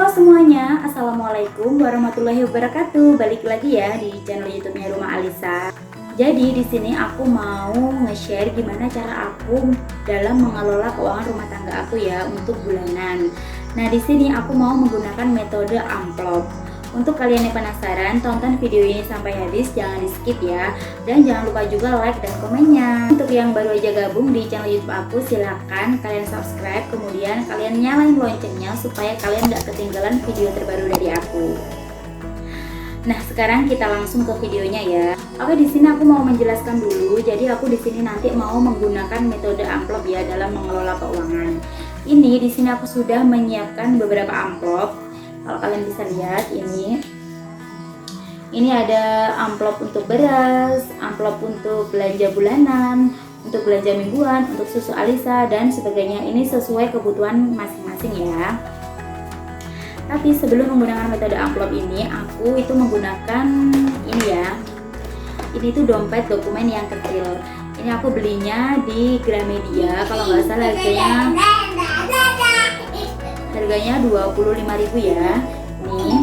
Halo semuanya, Assalamualaikum warahmatullahi wabarakatuh. Balik lagi ya di channel YouTube-nya Rumah Alisa. Jadi di sini aku mau nge-share gimana cara aku dalam mengelola keuangan rumah tangga aku ya untuk bulanan. Nah, di sini aku mau menggunakan metode amplop. Untuk kalian yang penasaran, tonton video ini sampai habis, jangan di skip ya. Dan jangan lupa juga like dan komennya. Untuk yang baru aja gabung di channel YouTube aku, silahkan kalian subscribe, kemudian kalian nyalain loncengnya supaya kalian gak ketinggalan video terbaru dari aku. Nah, sekarang kita langsung ke videonya ya. Oke, di sini aku mau menjelaskan dulu. Jadi aku di sini nanti mau menggunakan metode amplop ya dalam mengelola keuangan. Ini di sini aku sudah menyiapkan beberapa amplop. Kalau kalian bisa lihat ini ada amplop untuk beras, amplop untuk belanja bulanan, untuk belanja mingguan, untuk susu Alisa dan sebagainya. Ini sesuai kebutuhan masing-masing ya. Tapi sebelum menggunakan metode amplop ini, aku itu menggunakan ini ya. Ini tuh dompet dokumen yang kecil. Ini aku belinya di Gramedia. Kalau nggak salah harganya 25.000 ya. Nih,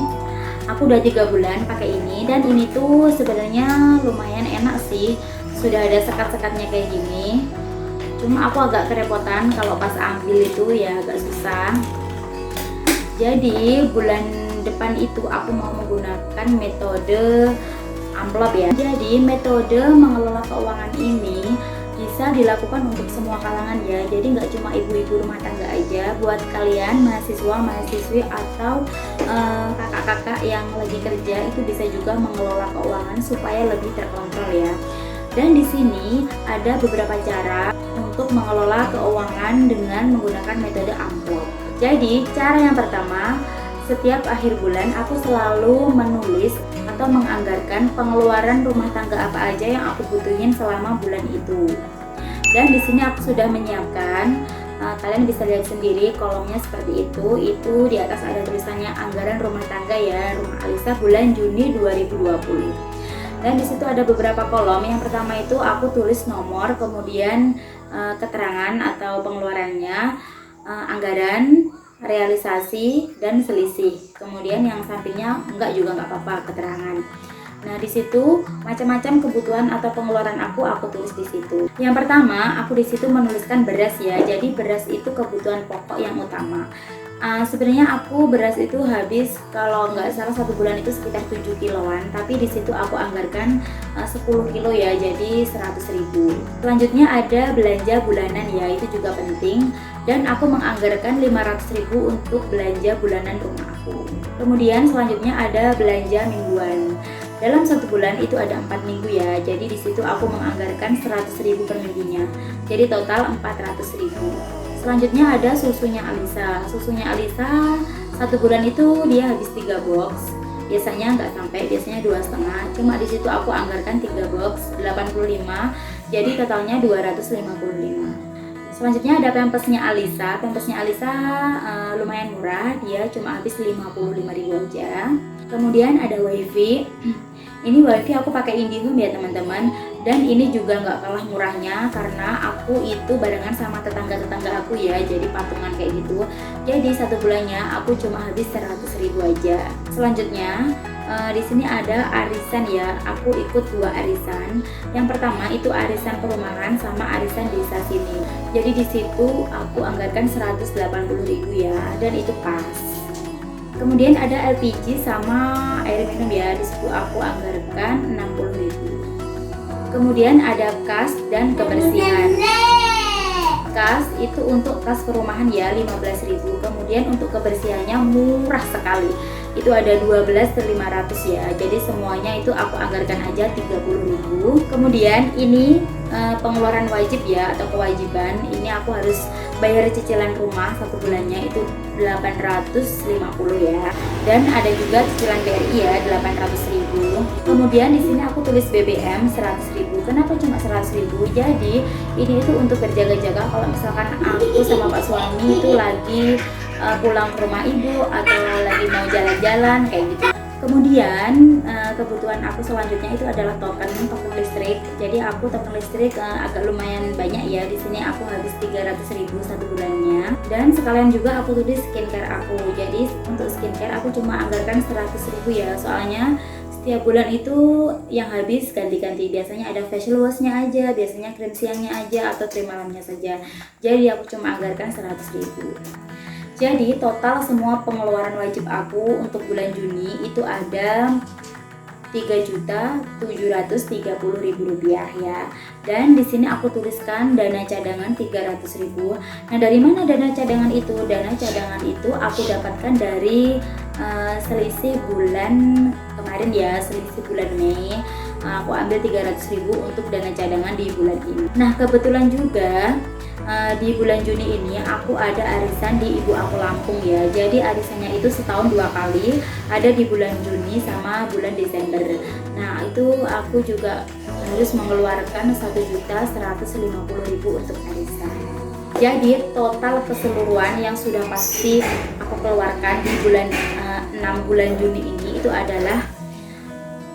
aku udah 3 bulan pakai ini dan ini tuh sebenarnya lumayan enak sih. Sudah ada sekat-sekatnya kayak gini. Cuma aku agak kerepotan kalau pas ambil itu ya agak susah. Jadi bulan depan itu aku mau menggunakan metode amplop ya. Jadi metode mengelola keuangan ini bisa dilakukan untuk semua kalangan ya. Jadi nggak cuma ibu-ibu rumah tangga aja, buat kalian mahasiswa, mahasiswi atau kakak-kakak yang lagi kerja itu bisa juga mengelola keuangan supaya lebih terkontrol ya. Dan di sini ada beberapa cara untuk mengelola keuangan dengan menggunakan metode amplop. Jadi cara yang pertama, setiap akhir bulan aku selalu menulis atau menganggarkan pengeluaran rumah tangga apa aja yang aku butuhin selama bulan itu. Dan di sini aku sudah menyiapkan, kalian bisa lihat sendiri kolomnya seperti itu. Itu di atas ada tulisannya anggaran rumah tangga ya, Rumah Alisa bulan Juni 2020. Dan di situ ada beberapa kolom. Yang pertama itu aku tulis nomor, kemudian keterangan atau pengeluarannya, anggaran, realisasi dan selisih. Kemudian yang sampingnya enggak juga nggak apa-apa, keterangan. Nah, di situ macam-macam kebutuhan atau pengeluaran aku tulis di situ. Yang pertama, aku di situ menuliskan beras ya. Jadi beras itu kebutuhan pokok yang utama. Sebenarnya aku beras itu habis kalau nggak salah 1 bulan itu sekitar 7 kiloan, tapi di situ aku anggarkan 10 kilo ya, jadi 100.000. Selanjutnya ada belanja bulanan ya, itu juga penting, dan aku menganggarkan 500.000 untuk belanja bulanan rumah aku. Kemudian selanjutnya ada belanja mingguan. Dalam 1 bulan itu ada 4 minggu ya, jadi di situ aku menganggarkan 100.000 per minggunya, jadi total 400.000. Selanjutnya ada susunya Alisa. Susunya Alisa 1 bulan itu dia habis 3 box. Biasanya nggak sampai, biasanya 2,5. Cuma di situ aku anggarkan 3 box 85. Jadi totalnya 255. Selanjutnya ada pampasnya Alisa. Pampasnya Alisa lumayan murah, dia cuma habis 55.000 aja. Kemudian ada wifi. Ini wifi aku pakai IndiHome ya teman-teman, dan ini juga nggak kalah murahnya karena aku itu barengan sama tetangga-tetangga aku ya, jadi patungan kayak gitu. Jadi 1 bulannya aku cuma habis 100.000 aja. Selanjutnya di sini ada arisan ya, aku ikut 2 arisan. Yang pertama itu arisan perumahan sama arisan desa sini. Jadi di situ aku anggarkan 180.000 ya, dan itu pas. Kemudian ada LPG sama air minum ya, di situ aku anggarkan 60.000. Kemudian ada kas dan kebersihan. Kas itu untuk kas perumahan ya, 15.000. Kemudian untuk kebersihannya murah sekali, itu ada 12.500 ya, jadi semuanya itu aku anggarkan aja 30.000. Kemudian ini pengeluaran wajib ya atau kewajiban, ini aku harus bayar cicilan rumah 1 bulannya itu 850 ya, dan ada juga cicilan BRI ya 800.000. Kemudian di sini aku tulis BBM 100.000. Kenapa cuma 100.000? Jadi ini itu untuk berjaga-jaga kalau misalkan aku sama Pak suami itu lagi pulang ke rumah ibu atau lagi mau jalan-jalan kayak gitu. Kemudian kebutuhan aku selanjutnya itu adalah token listrik. Jadi aku token listrik agak lumayan banyak ya. Di sini aku habis 300.000 satu bulannya. Dan sekalian juga aku tulis skincare aku. Jadi untuk skincare aku cuma anggarkan 100.000 ya. Soalnya setiap bulan itu yang habis ganti-ganti. Biasanya ada facial washnya aja, biasanya krim siangnya aja, atau krim malamnya saja. Jadi aku cuma anggarkan 100.000. Jadi total semua pengeluaran wajib aku untuk bulan Juni itu ada 3.730.000 rupiah ya. Dan di sini aku tuliskan dana cadangan 300.000. Nah, dari mana dana cadangan itu? Dana cadangan itu aku dapatkan dari selisih bulan kemarin ya, selisih bulan Mei. Aku ambil 300.000 untuk dana cadangan di bulan ini. Nah, kebetulan juga di bulan Juni ini aku ada arisan di ibu aku Lampung ya. Jadi arisannya itu setahun 2 kali, ada di bulan Juni sama bulan Desember. Nah, itu aku juga harus mengeluarkan 1.150.000 untuk arisan. Jadi total keseluruhan yang sudah pasti aku keluarkan di bulan 6 bulan Juni ini itu adalah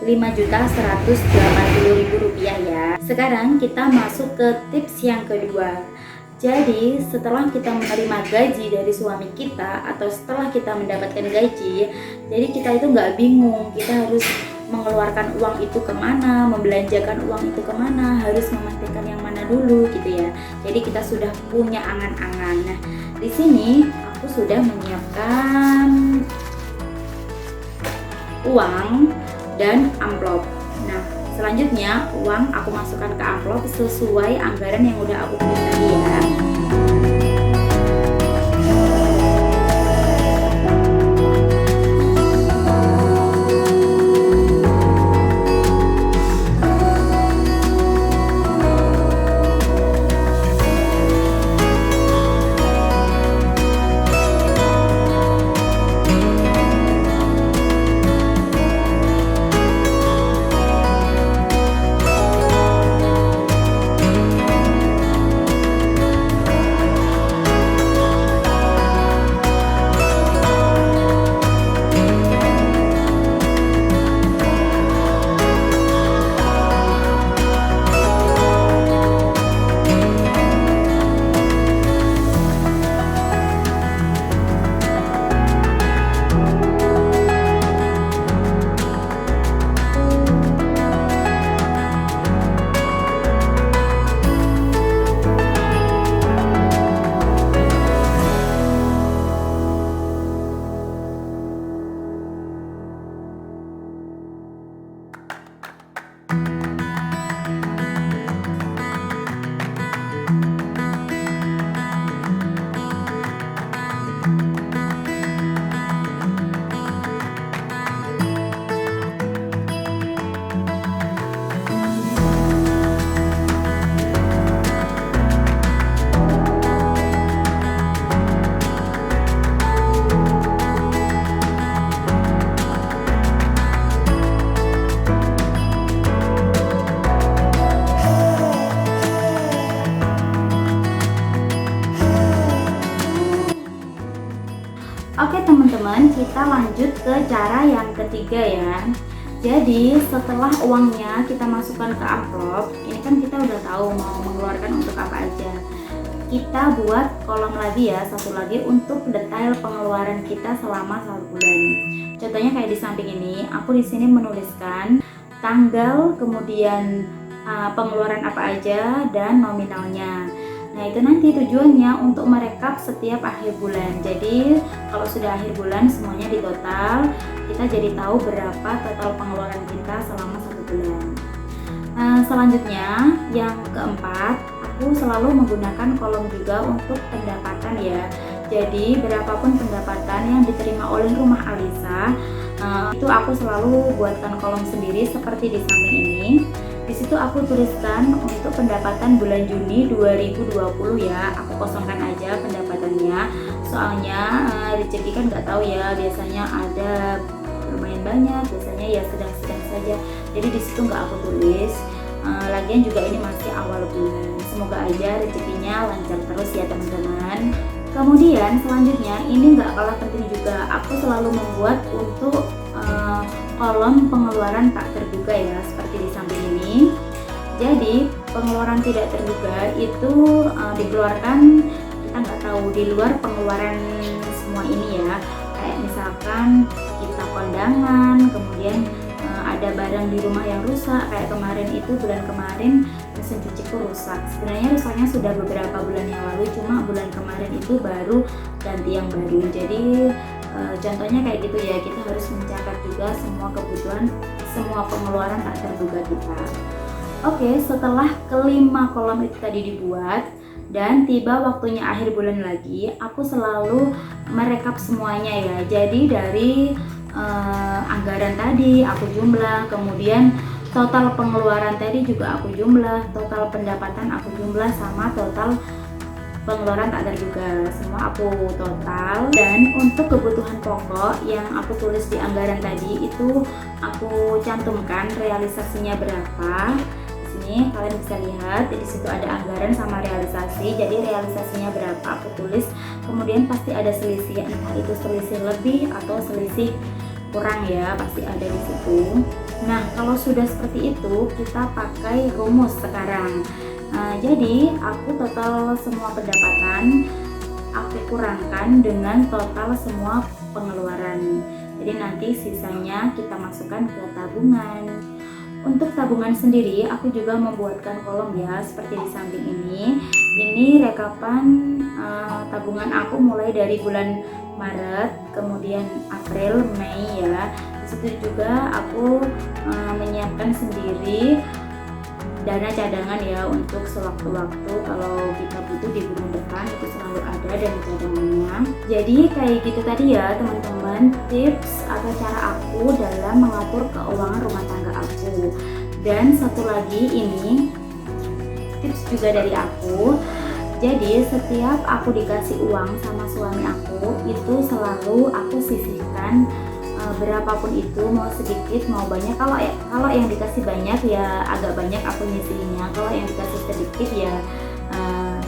5.180.000 rupiah ya. Sekarang kita masuk ke tips yang kedua. Jadi setelah kita menerima gaji dari suami kita atau setelah kita mendapatkan gaji, jadi kita itu nggak bingung, kita harus mengeluarkan uang itu kemana, membelanjakan uang itu kemana, harus mementingkan yang mana dulu gitu ya. Jadi kita sudah punya angan-angan. Nah, di sini aku sudah menyiapkan uang dan amplop. Nah, selanjutnya uang aku masukkan ke amplop sesuai anggaran yang udah aku tulis tadi ya. Oke teman-teman, kita lanjut ke cara yang ketiga ya. Jadi setelah uangnya kita masukkan ke amplop, ini kan kita udah tahu mau mengeluarkan untuk apa aja. Kita buat kolom lagi ya, satu lagi untuk detail pengeluaran kita selama 1 bulan. Contohnya kayak di samping ini, aku di sini menuliskan tanggal, kemudian pengeluaran apa aja dan nominalnya. Nah, itu nanti tujuannya untuk merekap setiap akhir bulan. Jadi kalau sudah akhir bulan semuanya ditotal, kita jadi tahu berapa total pengeluaran kita selama 1 bulan. Selanjutnya yang keempat, aku selalu menggunakan kolom juga untuk pendapatan ya. Jadi berapapun pendapatan yang diterima oleh rumah Alisa, itu aku selalu buatkan kolom sendiri seperti di samping ini. Di situ aku tuliskan untuk pendapatan bulan Juni 2020 ya. Aku kosongkan aja pendapatannya. Soalnya rezeki kan nggak tahu ya, biasanya ada lumayan banyak, biasanya ya sedang-sedang saja. Jadi di situ nggak aku tulis. Lagian juga ini masih awal bulan. Semoga aja rezekinya lancar terus ya teman-teman. Kemudian selanjutnya ini nggak kalah penting juga, aku selalu membuat untuk kolom pengeluaran tak terduga ya, seperti di samping ini. Jadi pengeluaran tidak terduga itu dikeluarkan kita nggak tahu di luar pengeluaran semua ini ya, kayak misalkan kita kondangan, kemudian ada barang di rumah yang rusak, kayak kemarin itu bulan kemarin mesin cuciku rusak. Sebenarnya rusaknya sudah beberapa bulan yang lalu, cuma bulan kemarin itu baru ganti yang baru. Jadi contohnya kayak gitu ya, kita harus mencatat juga semua kebutuhan, semua pengeluaran tak terduga kita. Oke, setelah kelima kolom itu tadi dibuat dan tiba waktunya akhir bulan lagi, aku selalu merekap semuanya ya. Jadi dari anggaran tadi aku jumlah, kemudian total pengeluaran tadi juga aku jumlah, total pendapatan aku jumlah, sama total pengeluaran tak terduga semua aku total. Dan untuk kebutuhan pokok yang aku tulis di anggaran tadi itu aku cantumkan realisasinya berapa. Ini kalian bisa lihat di situ ada anggaran sama realisasi. Jadi realisasinya berapa aku tulis, kemudian pasti ada selisih, entah itu selisih lebih atau selisih kurang ya, pasti ada di situ. Nah, kalau sudah seperti itu kita pakai rumus sekarang. Jadi aku total semua pendapatan aku kurangkan dengan total semua pengeluaran. Jadi nanti sisanya kita masukkan ke tabungan. Untuk tabungan sendiri aku juga membuatkan kolom ya, seperti di samping ini. Ini rekapan tabungan aku mulai dari bulan Maret, kemudian April, Mei ya. Disitu juga aku menyiapkan sendiri dana cadangan ya, untuk sewaktu-waktu kalau kita butuh di bulan depan itu selalu ada dana cadangannya. Jadi kayak gitu tadi ya teman-teman, tips atau cara aku dalam mengatur keuangan rumah tangga aku. Dan satu lagi ini tips juga dari aku. Jadi setiap aku dikasih uang sama suami aku itu selalu aku sisihkan berapapun itu, mau sedikit mau banyak. Kalau yang dikasih banyak ya agak banyak aku nyisihinnya, kalau yang dikasih sedikit ya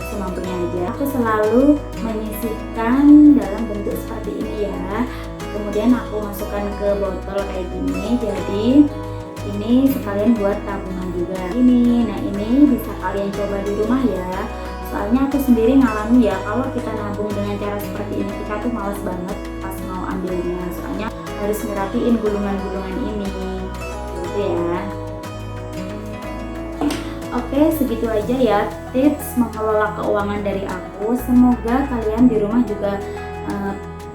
semampunya aja. Aku selalu menyisihkan dalam bentuk seperti ini ya, kemudian aku masukkan ke botol kayak gini. Jadi ini sekalian buat tabungan juga ini. Nah, ini bisa kalian coba di rumah ya, soalnya aku sendiri ngalami ya, kalau kita nabung dengan cara seperti ini kita tuh males banget pas mau ambilnya, soalnya harus ngerapiin gulungan-gulungan ini gitu ya. Oke, segitu aja ya tips mengelola keuangan dari aku. Semoga kalian di rumah juga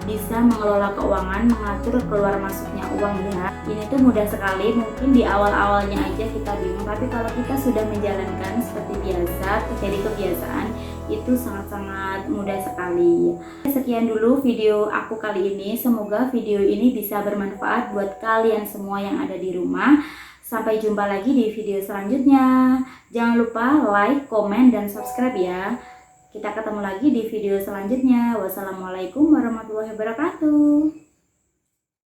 bisa mengelola keuangan, mengatur keluar masuknya uang ya. Ini tuh mudah sekali, mungkin di awal-awalnya aja kita bingung, tapi kalau kita sudah menjalankan seperti biasa, jadi kebiasaan, itu sangat-sangat mudah sekali. Sekian dulu video aku kali ini, semoga video ini bisa bermanfaat buat kalian semua yang ada di rumah. Sampai jumpa lagi di video selanjutnya. Jangan lupa like, komen, dan subscribe ya. Kita ketemu lagi di video selanjutnya. Wassalamualaikum warahmatullahi wabarakatuh.